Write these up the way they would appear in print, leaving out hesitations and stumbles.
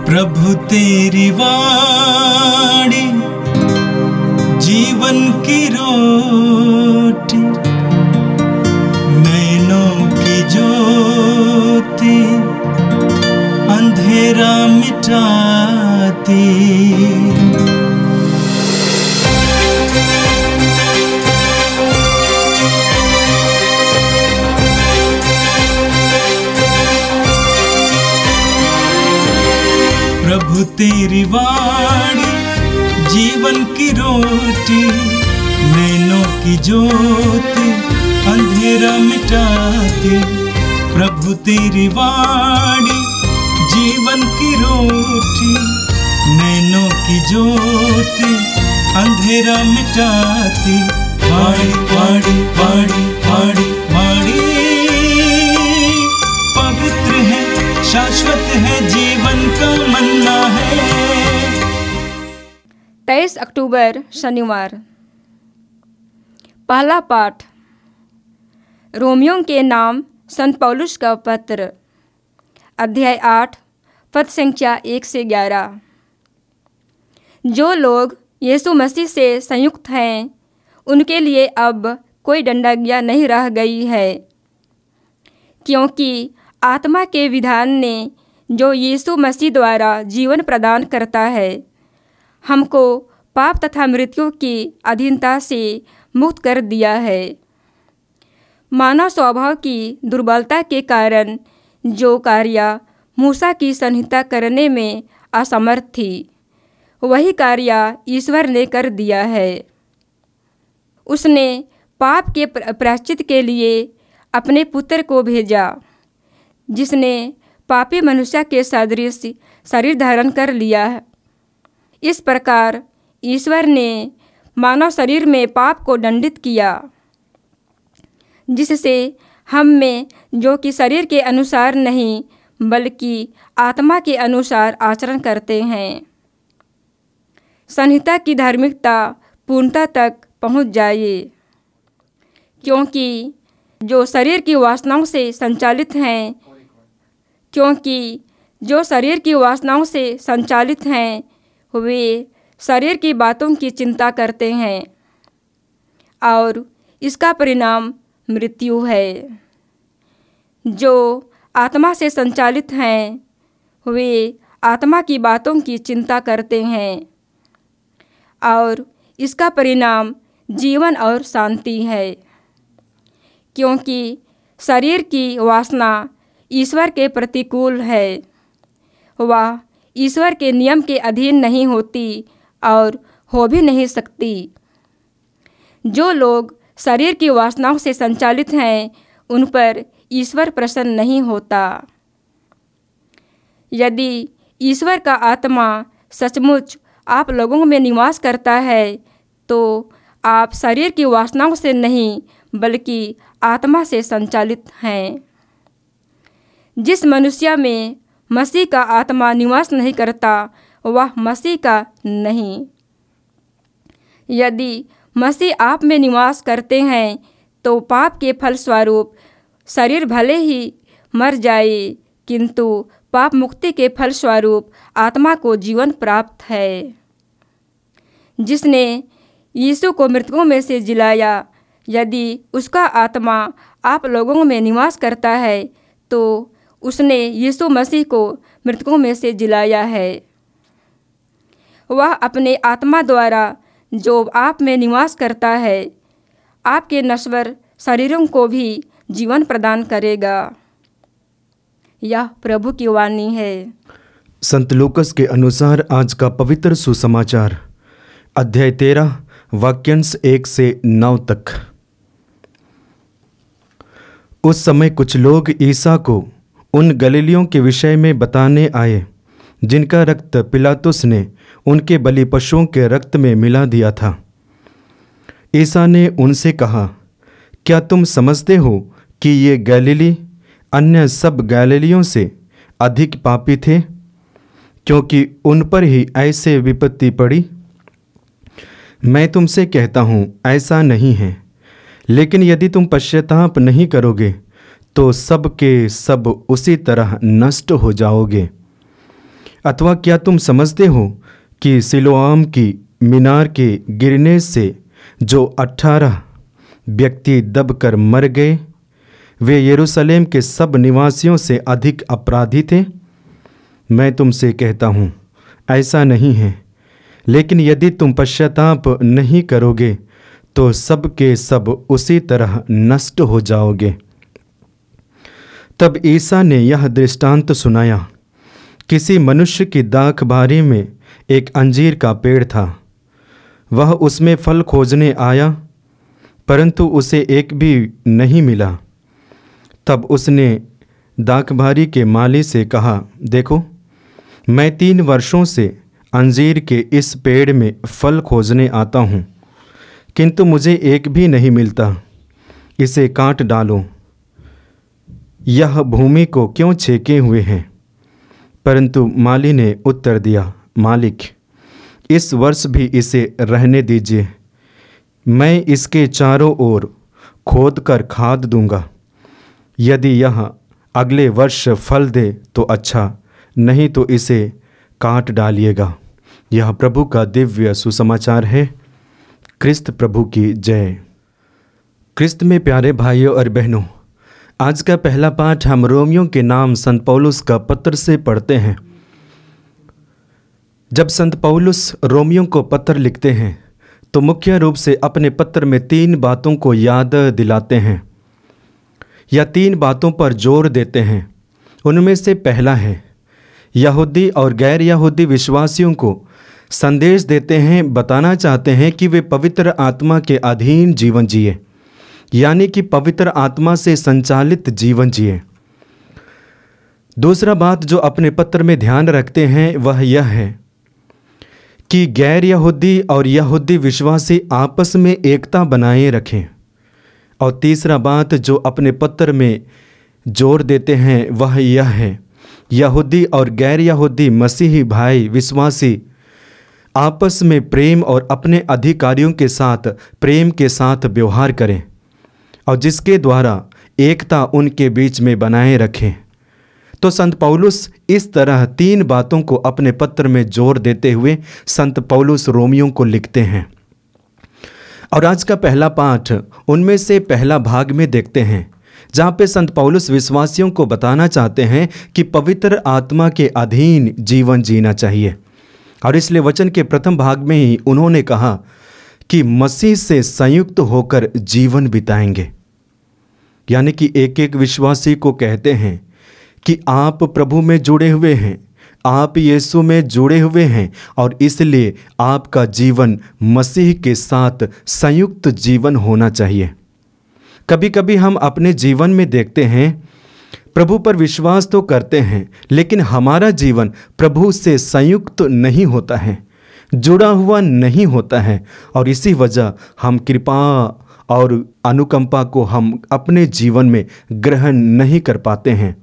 प्रभु तेरी वाणी जीवन की रोटी, नैनों की ज्योति अंधेरा मिटाती। प्रभु तेरी वाणी जीवन की रोटी, नैनों की ज्योति अंधेरा मिटाती। प्रभु तेरी वाणी जीवन की रोटी, नैनों की ज्योति अंधेरा मिटाती। वाणी वाणी वाणी वाणी वाणी पवित्र है, शाश्वत है, जीवन का मन्ना है। 23 अक्टूबर शनिवार। पहला पाठ रोमियों के नाम संत पौलुस का पत्र, अध्याय 8, पद संख्या 1 से 11। जो लोग यीशु मसीह से संयुक्त हैं, उनके लिए अब कोई दंडाज्ञा नहीं रह गई है, क्योंकि आत्मा के विधान ने जो यीशु मसीह द्वारा जीवन प्रदान करता है, हमको पाप तथा मृत्यु की अधीनता से मुक्त कर दिया है। मानव स्वभाव की दुर्बलता के कारण जो कार्य मूसा की संहिता करने में असमर्थ थी, वही कार्य ईश्वर ने कर दिया है। उसने पाप के प्रायश्चित के लिए अपने पुत्र को भेजा, जिसने पापी मनुष्य के सदृश शरीर धारण कर लिया। इस प्रकार ईश्वर ने मानव शरीर में पाप को दंडित किया, जिससे हम में जो कि शरीर के अनुसार नहीं बल्कि आत्मा के अनुसार आचरण करते हैं, संहिता की धार्मिकता पूर्णता तक पहुँच जाए। क्योंकि जो शरीर की वासनाओं से संचालित हैं, वे शरीर की बातों की चिंता करते हैं और इसका परिणाम मृत्यु है। जो आत्मा से संचालित हैं, वे आत्मा की बातों की चिंता करते हैं और इसका परिणाम जीवन और शांति है। क्योंकि शरीर की वासना ईश्वर के प्रतिकूल है, वह ईश्वर के नियम के अधीन नहीं होती और हो भी नहीं सकती। जो लोग शरीर की वासनाओं से संचालित हैं, उन पर ईश्वर प्रसन्न नहीं होता। यदि ईश्वर का आत्मा सचमुच आप लोगों में निवास करता है, तो आप शरीर की वासनाओं से नहीं बल्कि आत्मा से संचालित हैं। जिस मनुष्य में मसीह का आत्मा निवास नहीं करता, वह मसीह का नहीं। यदि मसीह आप में निवास करते हैं, तो पाप के फलस्वरूप शरीर भले ही मर जाए, किंतु पाप मुक्ति के फलस्वरूप आत्मा को जीवन प्राप्त है। जिसने यीशु को मृतकों में से जिलाया, यदि उसका आत्मा आप लोगों में निवास करता है, तो उसने यीशु मसीह को मृतकों में से जिलाया है। वह अपने आत्मा द्वारा जो आप में निवास करता है, आपके नश्वर शरीरों को भी जीवन प्रदान करेगा। यह प्रभु की वाणी है। संत लूकस के अनुसार आज का पवित्र सुसमाचार, अध्याय 13, वाक्यांश 1 से 9 तक। उस समय कुछ लोग ईसा को उन गलीलियों के विषय में बताने आए, जिनका रक्त पिलातुस ने उनके बलि पशुओं के रक्त में मिला दिया था। ईसा ने उनसे कहा, क्या तुम समझते हो कि ये गलीली अन्य सब गलीलियों से अधिक पापी थे, क्योंकि उन पर ही ऐसे विपत्ति पड़ी? मैं तुमसे कहता हूँ, ऐसा नहीं है। लेकिन यदि तुम पश्चाताप नहीं करोगे, तो सब के सब उसी तरह नष्ट हो जाओगे। अथवा क्या तुम समझते हो कि सिलोआम की मीनार के गिरने से जो 18 व्यक्ति दबकर मर गए वे यरूशलेम के सब निवासियों से अधिक अपराधी थे? मैं तुमसे कहता हूँ ऐसा नहीं है, लेकिन यदि तुम पश्चाताप नहीं करोगे तो सब के सब उसी तरह नष्ट हो जाओगे। तब ईसा ने यह दृष्टांत सुनाया। किसी मनुष्य की दाख बारी में एक अंजीर का पेड़ था। वह उसमें फल खोजने आया, परंतु उसे एक भी नहीं मिला। तब उसने दाखबारी के माली से कहा, देखो, मैं 3 वर्षों से अंजीर के इस पेड़ में फल खोजने आता हूँ, किंतु मुझे एक भी नहीं मिलता। इसे काट डालो। यह भूमि को क्यों छेके हुए हैं? परंतु माली ने उत्तर दिया, मालिक, इस वर्ष भी इसे रहने दीजिए। मैं इसके चारों ओर खोदकर खाद दूंगा। यदि यह अगले वर्ष फल दे तो अच्छा, नहीं तो इसे काट डालिएगा। यह प्रभु का दिव्य सुसमाचार है। क्रिस्त प्रभु की जय। क्रिस्त में प्यारे भाइयों और बहनों, आज का पहला पाठ हम रोमियों के नाम संत पौलुस का पत्र से पढ़ते हैं। जब संत पौलुस रोमियों को पत्र लिखते हैं तो मुख्य रूप से अपने पत्र में 3 बातों को याद दिलाते हैं या 3 बातों पर जोर देते हैं। उनमें से पहला है यहूदी और गैर यहूदी विश्वासियों को संदेश देते हैं, बताना चाहते हैं कि वे पवित्र आत्मा के अधीन जीवन जिए, यानी कि पवित्र आत्मा से संचालित जीवन जिए। दूसरा बात जो अपने पत्र में ध्यान रखते हैं वह यह है कि गैर यहूदी और यहूदी विश्वासी आपस में एकता बनाए रखें। और तीसरा बात जो अपने पत्र में जोर देते हैं वह यह है, यहूदी और गैर यहूदी मसीही भाई विश्वासी आपस में प्रेम और अपने अधिकारियों के साथ प्रेम के साथ व्यवहार करें और जिसके द्वारा एकता उनके बीच में बनाए रखें। तो संत पौलुस इस तरह 3 बातों को अपने पत्र में जोर देते हुए संत पौलुस रोमियों को लिखते हैं। और आज का पहला पाठ उनमें से पहला भाग में देखते हैं, जहाँ पे संत पौलुस विश्वासियों को बताना चाहते हैं कि पवित्र आत्मा के अधीन जीवन जीना चाहिए। और इसलिए वचन के प्रथम भाग में ही उन्होंने कहा कि मसीह से संयुक्त होकर जीवन बिताएंगे, यानी कि एक एक विश्वासी को कहते हैं कि आप प्रभु में जुड़े हुए हैं, आप यीशु में जुड़े हुए हैं और इसलिए आपका जीवन मसीह के साथ संयुक्त जीवन होना चाहिए। कभी कभी हम अपने जीवन में देखते हैं प्रभु पर विश्वास तो करते हैं, लेकिन हमारा जीवन प्रभु से संयुक्त नहीं होता है, जुड़ा हुआ नहीं होता है। और इसी वजह हम कृपा और अनुकंपा को हम अपने जीवन में ग्रहण नहीं कर पाते हैं।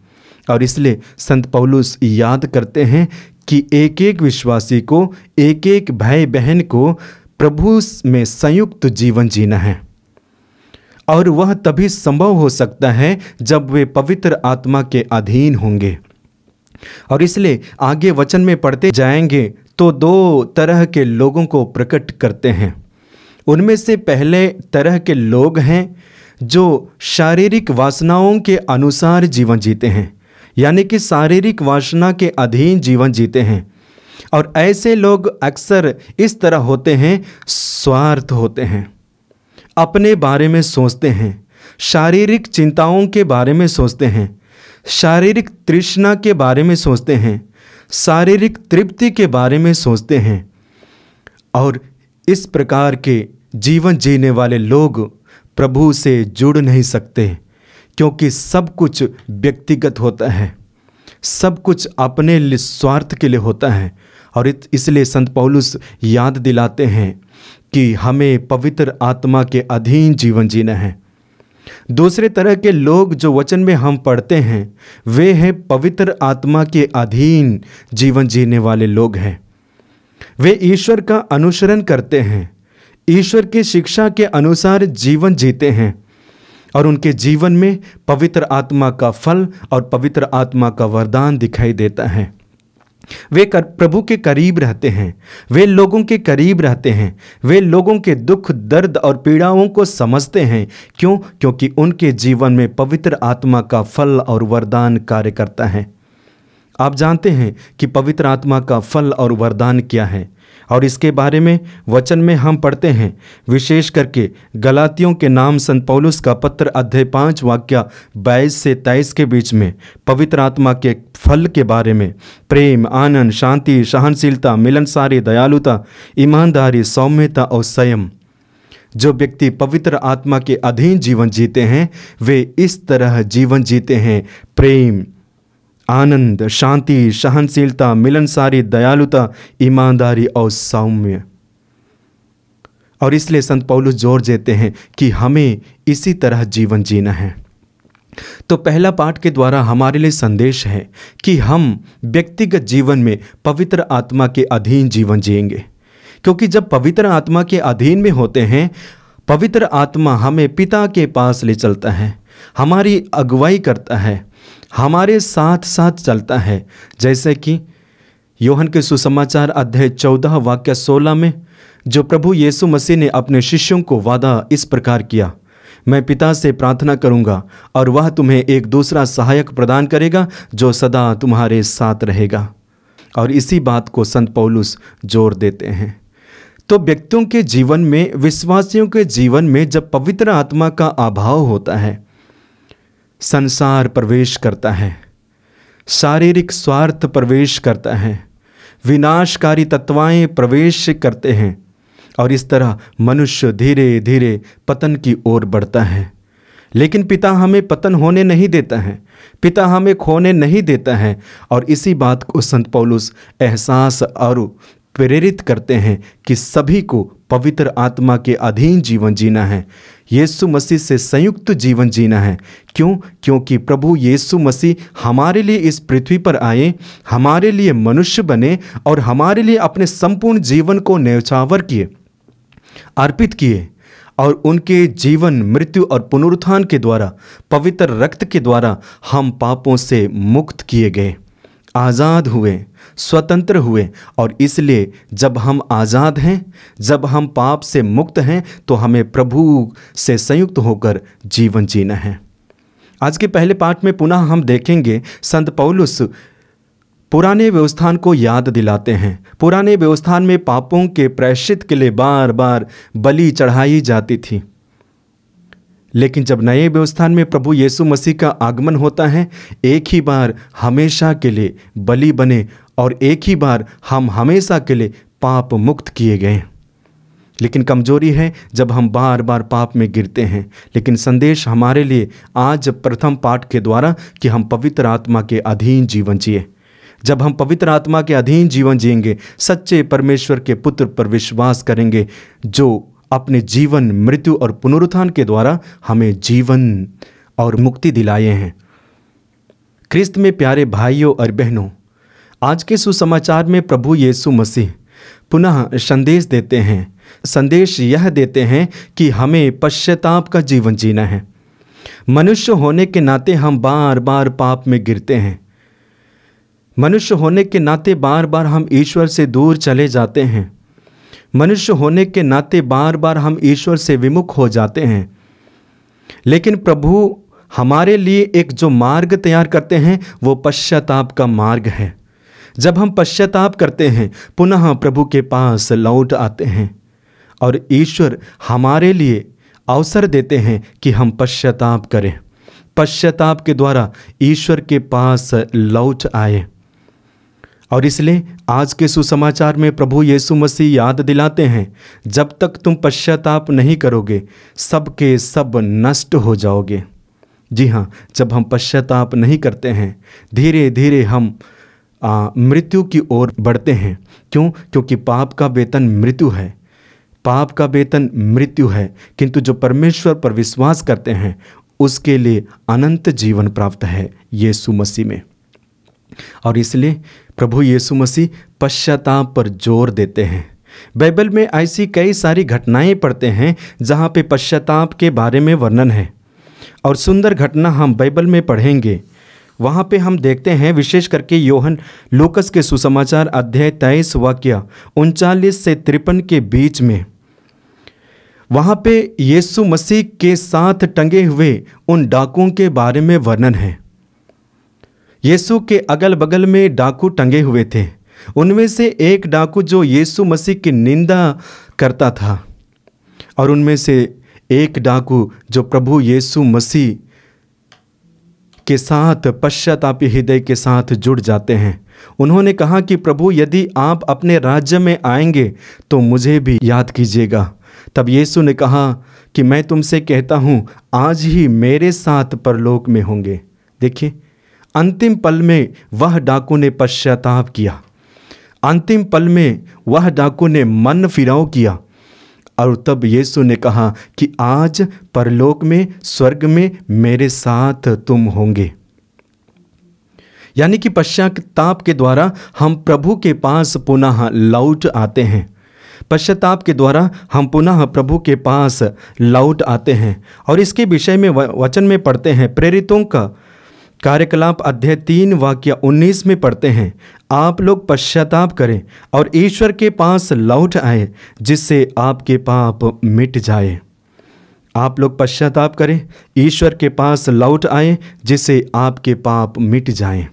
और इसलिए संत पौलुस याद करते हैं कि एक एक विश्वासी को, एक एक भाई बहन को प्रभु में संयुक्त जीवन जीना है। और वह तभी संभव हो सकता है जब वे पवित्र आत्मा के अधीन होंगे। और इसलिए आगे वचन में पढ़ते जाएंगे तो 2 तरह के लोगों को प्रकट करते हैं। उनमें से पहले तरह के लोग हैं जो शारीरिक वासनाओं के अनुसार जीवन जीते हैं, यानी कि शारीरिक वासना के अधीन जीवन जीते हैं। और ऐसे लोग अक्सर इस तरह होते हैं, स्वार्थ होते हैं, अपने बारे में सोचते हैं, शारीरिक चिंताओं के बारे में सोचते हैं, शारीरिक तृष्णा के बारे में सोचते हैं, शारीरिक तृप्ति के बारे में सोचते हैं। और इस प्रकार के जीवन जीने वाले लोग प्रभु से जुड़ नहीं सकते, क्योंकि सब कुछ व्यक्तिगत होता है, सब कुछ अपने स्वार्थ के लिए होता है। और इसलिए संत पौलुस याद दिलाते हैं कि हमें पवित्र आत्मा के अधीन जीवन जीना है। दूसरे तरह के लोग जो वचन में हम पढ़ते हैं वे हैं पवित्र आत्मा के अधीन जीवन जीने वाले लोग हैं। वे ईश्वर का अनुसरण करते हैं, ईश्वर की शिक्षा के अनुसार जीवन जीते हैं और उनके जीवन में पवित्र आत्मा का फल और पवित्र आत्मा का वरदान दिखाई देता है। वे प्रभु के करीब रहते हैं, वे लोगों के करीब रहते हैं, वे लोगों के दुख दर्द और पीड़ाओं को समझते हैं। क्यों? क्योंकि उनके जीवन में पवित्र आत्मा का फल और वरदान कार्य करता है। आप जानते हैं कि पवित्र आत्मा का फल और वरदान क्या है, और इसके बारे में वचन में हम पढ़ते हैं, विशेष करके गलातियों के नाम संत पौलुस का पत्र अध्याय 5 वाक्य 22 से 23 के बीच में पवित्र आत्मा के फल के बारे में प्रेम, आनंद, शांति, सहनशीलता, मिलनसारी, दयालुता, ईमानदारी, सौम्यता और संयम। जो व्यक्ति पवित्र आत्मा के अधीन जीवन जीते हैं वे इस तरह जीवन जीते हैं: प्रेम, आनंद, शांति, सहनशीलता, मिलनसारी, दयालुता, ईमानदारी और सौम्य। और इसलिए संत पौलुस जोर देते हैं कि हमें इसी तरह जीवन जीना है। तो पहला पाठ के द्वारा हमारे लिए संदेश है कि हम व्यक्तिगत जीवन में पवित्र आत्मा के अधीन जीवन जिएंगे, क्योंकि जब पवित्र आत्मा के अधीन में होते हैं, पवित्र आत्मा हमें पिता के पास ले चलता है, हमारी अगुवाई करता है, हमारे साथ साथ चलता है। जैसे कि यूहन्ना के सुसमाचार अध्याय 14 वाक्य 16 में जो प्रभु यीशु मसीह ने अपने शिष्यों को वादा इस प्रकार किया, मैं पिता से प्रार्थना करूंगा और वह तुम्हें एक दूसरा सहायक प्रदान करेगा जो सदा तुम्हारे साथ रहेगा। और इसी बात को संत पौलुस जोर देते हैं। तो व्यक्तियों के जीवन में, विश्वासियों के जीवन में जब पवित्र आत्मा का अभाव होता है, संसार प्रवेश करता है, शारीरिक स्वार्थ प्रवेश करता है, विनाशकारी तत्वाएं प्रवेश करते हैं, और इस तरह मनुष्य धीरे धीरे पतन की ओर बढ़ता है। लेकिन पिता हमें पतन होने नहीं देता है, पिता हमें खोने नहीं देता है। और इसी बात को संत पौलुस एहसास और प्रेरित करते हैं कि सभी को पवित्र आत्मा के अधीन जीवन जीना है, यीशु मसीह से संयुक्त जीवन जीना है। क्यों? क्योंकि प्रभु यीशु मसीह हमारे लिए इस पृथ्वी पर आए, हमारे लिए मनुष्य बने और हमारे लिए अपने संपूर्ण जीवन को न्यौछावर किए, अर्पित किए, और उनके जीवन, मृत्यु और पुनरुत्थान के द्वारा, पवित्र रक्त के द्वारा हम पापों से मुक्त किए गए, आज़ाद हुए, स्वतंत्र हुए। और इसलिए जब हम आज़ाद हैं, जब हम पाप से मुक्त हैं, तो हमें प्रभु से संयुक्त होकर जीवन जीना है। आज के पहले पाठ में पुनः हम देखेंगे संत पौलुस पुराने व्यवस्थान को याद दिलाते हैं। पुराने व्यवस्थान में पापों के प्रायश्चित के लिए बार बार बलि चढ़ाई जाती थी, लेकिन जब नए व्यवस्थान में प्रभु यीशु मसीह का आगमन होता है, एक ही बार हमेशा के लिए बलि बने और एक ही बार हम हमेशा के लिए पाप मुक्त किए गए। लेकिन कमजोरी है जब हम बार बार पाप में गिरते हैं। लेकिन संदेश हमारे लिए आज प्रथम पाठ के द्वारा कि हम पवित्र आत्मा के अधीन जीवन जिए। जब हम पवित्र आत्मा के अधीन जीवन जिएंगे, सच्चे परमेश्वर के पुत्र पर विश्वास करेंगे जो अपने जीवन, मृत्यु और पुनरुत्थान के द्वारा हमें जीवन और मुक्ति दिलाए हैं। ख्रिस्त में प्यारे भाइयों और बहनों, आज के सुसमाचार में प्रभु यीशु मसीह पुनः संदेश देते हैं। संदेश यह देते हैं कि हमें पश्चाताप का जीवन जीना है। मनुष्य होने के नाते हम बार बार पाप में गिरते हैं। मनुष्य होने के नाते बार बार हम ईश्वर से दूर चले जाते हैं। मनुष्य होने के नाते बार बार हम ईश्वर से विमुख हो जाते हैं। लेकिन प्रभु हमारे लिए एक जो मार्ग तैयार करते हैं वो पश्चाताप का मार्ग है। जब हम पश्चाताप करते हैं, पुनः प्रभु के पास लौट आते हैं और ईश्वर हमारे लिए अवसर देते हैं कि हम पश्चाताप करें। पश्चाताप के द्वारा ईश्वर के पास लौट आए। और इसलिए आज के सुसमाचार में प्रभु यीशु मसीह याद दिलाते हैं, जब तक तुम पश्चाताप नहीं करोगे सब के सब नष्ट हो जाओगे। जी हाँ, जब हम पश्चाताप नहीं करते हैं, धीरे धीरे हम मृत्यु की ओर बढ़ते हैं। क्यों? क्योंकि पाप का वेतन मृत्यु है। पाप का वेतन मृत्यु है, किंतु जो परमेश्वर पर विश्वास करते हैं उसके लिए अनंत जीवन प्राप्त है यीशु मसीह में। और इसलिए प्रभु यीशु मसीह पश्चाताप पर जोर देते हैं। बाइबल में ऐसी कई सारी घटनाएं पढ़ते हैं जहाँ पे पश्चाताप के बारे में वर्णन है। और सुंदर घटना हम बाइबल में पढ़ेंगे, वहाँ पे हम देखते हैं, विशेष करके यूहन्ना लूकस के सुसमाचार अध्याय 23 वाक्य 39 से 53 के बीच में, वहाँ पे यीशु मसीह के साथ टंगे हुए उन डाकुओं के बारे में वर्णन है। यीशु के अगल बगल में डाकू टंगे हुए थे। उनमें से एक डाकू जो यीशु मसीह की निंदा करता था, और उनमें से एक डाकू जो प्रभु यीशु मसीह के साथ पश्चातापी हृदय के साथ जुड़ जाते हैं। उन्होंने कहा कि प्रभु, यदि आप अपने राज्य में आएंगे तो मुझे भी याद कीजिएगा। तब यीशु ने कहा कि मैं तुमसे कहता हूँ, आज ही मेरे साथ परलोक में होंगे। देखिए, अंतिम पल में वह डाकू ने पश्चाताप किया, अंतिम पल में वह डाकू ने मन फिराव किया, और तब यीशु ने कहा कि आज परलोक में, स्वर्ग में मेरे साथ तुम होंगे। यानी कि पश्चाताप के द्वारा हम प्रभु के पास पुनः लौट आते हैं। पश्चाताप के द्वारा हम पुनः प्रभु के पास लौट आते हैं। और इसके विषय में वचन में पढ़ते हैं, प्रेरितों का कार्यकलाप अध्याय 3 वाक्य 19 में पढ़ते हैं, आप लोग पश्चाताप करें और ईश्वर के पास लौट आए, जिससे आपके पाप मिट जाए। आप लोग पश्चाताप करें, ईश्वर के पास लौट आए, जिससे आपके पाप मिट जाएं।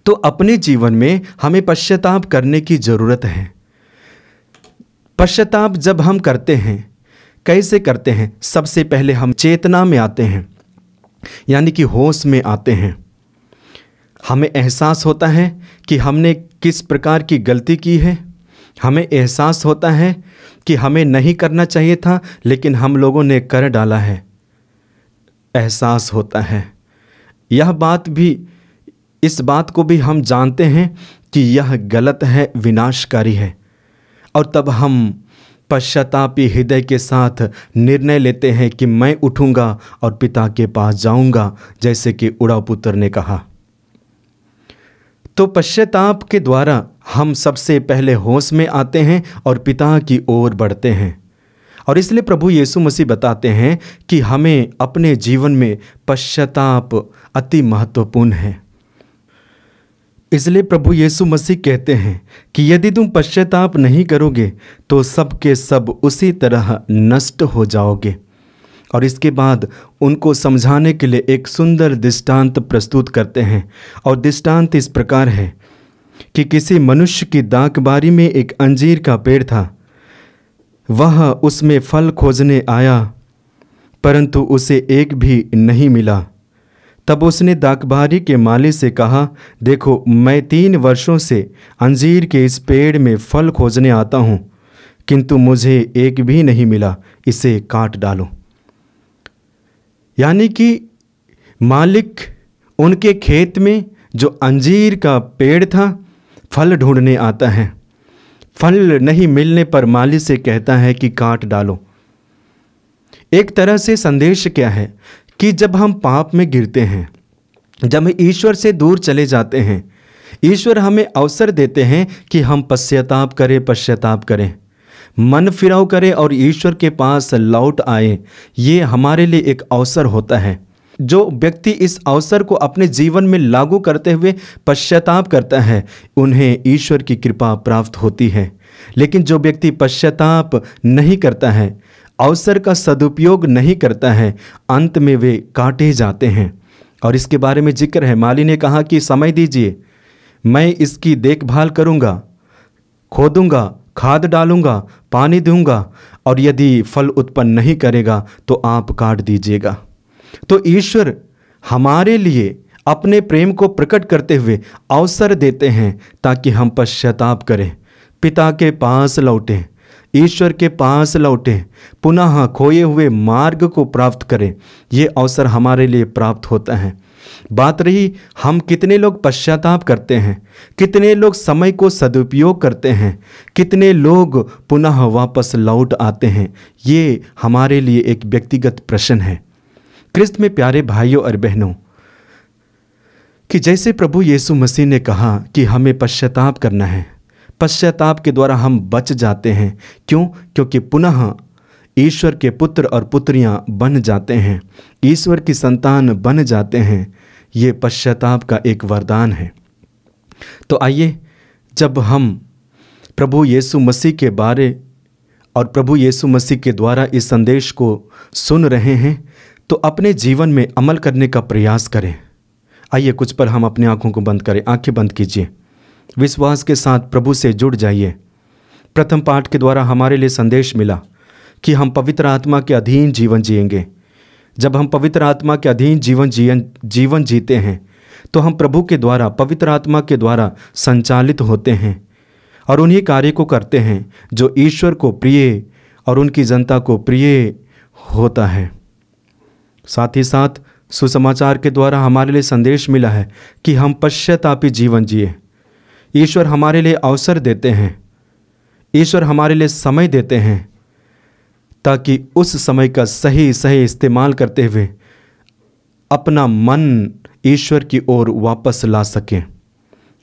तो अपने जीवन में हमें पश्चाताप करने की ज़रूरत है। पश्चाताप जब हम करते हैं, कैसे करते हैं? सबसे पहले हम चेतना में आते हैं, यानी कि होश में आते हैं। हमें एहसास होता है कि हमने किस प्रकार की गलती की है। हमें एहसास होता है कि हमें नहीं करना चाहिए था, लेकिन हम लोगों ने कर डाला है। एहसास होता है। यह बात भी, इस बात को भी हम जानते हैं कि यह गलत है, विनाशकारी है। और तब हम पश्चातापी हृदय के साथ निर्णय लेते हैं कि मैं उठूंगा और पिता के पास जाऊंगा, जैसे कि उड़ाव पुत्र ने कहा। तो पश्चाताप के द्वारा हम सबसे पहले होश में आते हैं और पिता की ओर बढ़ते हैं। और इसलिए प्रभु यीशु मसीह बताते हैं कि हमें अपने जीवन में पश्चाताप अति महत्वपूर्ण है। इसलिए प्रभु यीशु मसीह कहते हैं कि यदि तुम पश्चाताप नहीं करोगे तो सब के सब उसी तरह नष्ट हो जाओगे। और इसके बाद उनको समझाने के लिए एक सुंदर दृष्टांत प्रस्तुत करते हैं। और दृष्टांत इस प्रकार है कि किसी मनुष्य की दाखबारी में एक अंजीर का पेड़ था। वह उसमें फल खोजने आया, परंतु उसे एक भी नहीं मिला। तब उसने दाखबारी के माली से कहा, देखो, मैं 3 वर्षों से अंजीर के इस पेड़ में फल खोजने आता हूँ, किंतु मुझे एक भी नहीं मिला, इसे काट डालो। यानी कि मालिक उनके खेत में जो अंजीर का पेड़ था, फल ढूंढने आता है। फल नहीं मिलने पर माली से कहता है कि काट डालो। एक तरह से संदेश क्या है कि जब हम पाप में गिरते हैं, जब हम ईश्वर से दूर चले जाते हैं, ईश्वर हमें अवसर देते हैं कि हम पश्चाताप करें, मन फिराव करें और ईश्वर के पास लौट आए। ये हमारे लिए एक अवसर होता है। जो व्यक्ति इस अवसर को अपने जीवन में लागू करते हुए पश्चाताप करता है, उन्हें ईश्वर की कृपा प्राप्त होती है। लेकिन जो व्यक्ति पश्चाताप नहीं करता है, अवसर का सदुपयोग नहीं करता है, अंत में वे काटे जाते हैं। और इसके बारे में जिक्र है, माली ने कहा कि समय दीजिए, मैं इसकी देखभाल करूंगा, खोदूंगा, खाद डालूंगा, पानी दूंगा, और यदि फल उत्पन्न नहीं करेगा तो आप काट दीजिएगा। तो ईश्वर हमारे लिए अपने प्रेम को प्रकट करते हुए अवसर देते हैं ताकि हम पश्चाताप करें, पिता के पास लौटें, ईश्वर के पास लौटें, पुनः खोए हुए मार्ग को प्राप्त करें। ये अवसर हमारे लिए प्राप्त होता है। बात रही हम कितने लोग पश्चाताप करते हैं, कितने लोग समय को सदुपयोग करते हैं, कितने लोग पुनः वापस लौट आते हैं, ये हमारे लिए एक व्यक्तिगत प्रश्न है। क्रिस्त में प्यारे भाइयों और बहनों, कि जैसे प्रभु यीशु मसीह ने कहा कि हमें पश्चाताप करना है, पश्चाताप के द्वारा हम बच जाते हैं। क्यों? क्योंकि पुनः ईश्वर के पुत्र और पुत्रियां बन जाते हैं, ईश्वर की संतान बन जाते हैं। ये पश्चाताप का एक वरदान है। तो आइए, जब हम प्रभु यीशु मसीह के बारे और प्रभु यीशु मसीह के द्वारा इस संदेश को सुन रहे हैं, तो अपने जीवन में अमल करने का प्रयास करें। आइए कुछ पर हम अपनी आंखों को बंद करें, आंखें बंद कीजिए, विश्वास के साथ प्रभु से जुड़ जाइए। प्रथम पाठ के द्वारा हमारे लिए संदेश मिला कि हम पवित्र आत्मा के अधीन जीवन जिएंगे। जब हम पवित्र आत्मा के अधीन जीवन जीते हैं तो हम प्रभु के द्वारा, पवित्र आत्मा के द्वारा संचालित होते हैं और उन्हीं कार्य को करते हैं जो ईश्वर को प्रिय और उनकी जनता को प्रिय होता है। साथ ही साथ सुसमाचार के द्वारा हमारे लिए संदेश मिला है कि हम पश्चातापी जीवन जिए। ईश्वर हमारे लिए अवसर देते हैं, ईश्वर हमारे लिए समय देते हैं ताकि उस समय का सही इस्तेमाल करते हुए अपना मन ईश्वर की ओर वापस ला सकें।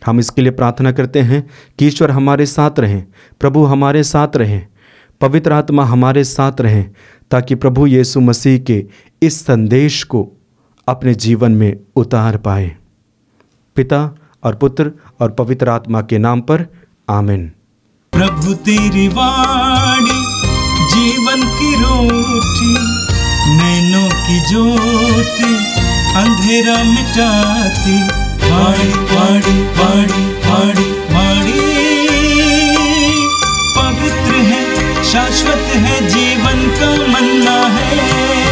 हम इसके लिए प्रार्थना करते हैं कि ईश्वर हमारे साथ रहें, प्रभु हमारे साथ रहें, पवित्र आत्मा हमारे साथ रहें, ताकि प्रभु यीशु मसीह के इस संदेश को अपने जीवन में उतार पाए। पिता और पुत्र और पवित्र आत्मा के नाम पर आमीन। प्रभु तेरी वाणी जीवन की रोटी, नैनों की ज्योति अंधेरा मिटाती। वाणी वाणी वाणी वाणी वाणी पवित्र है, शाश्वत है, जीवन का मन्ना है।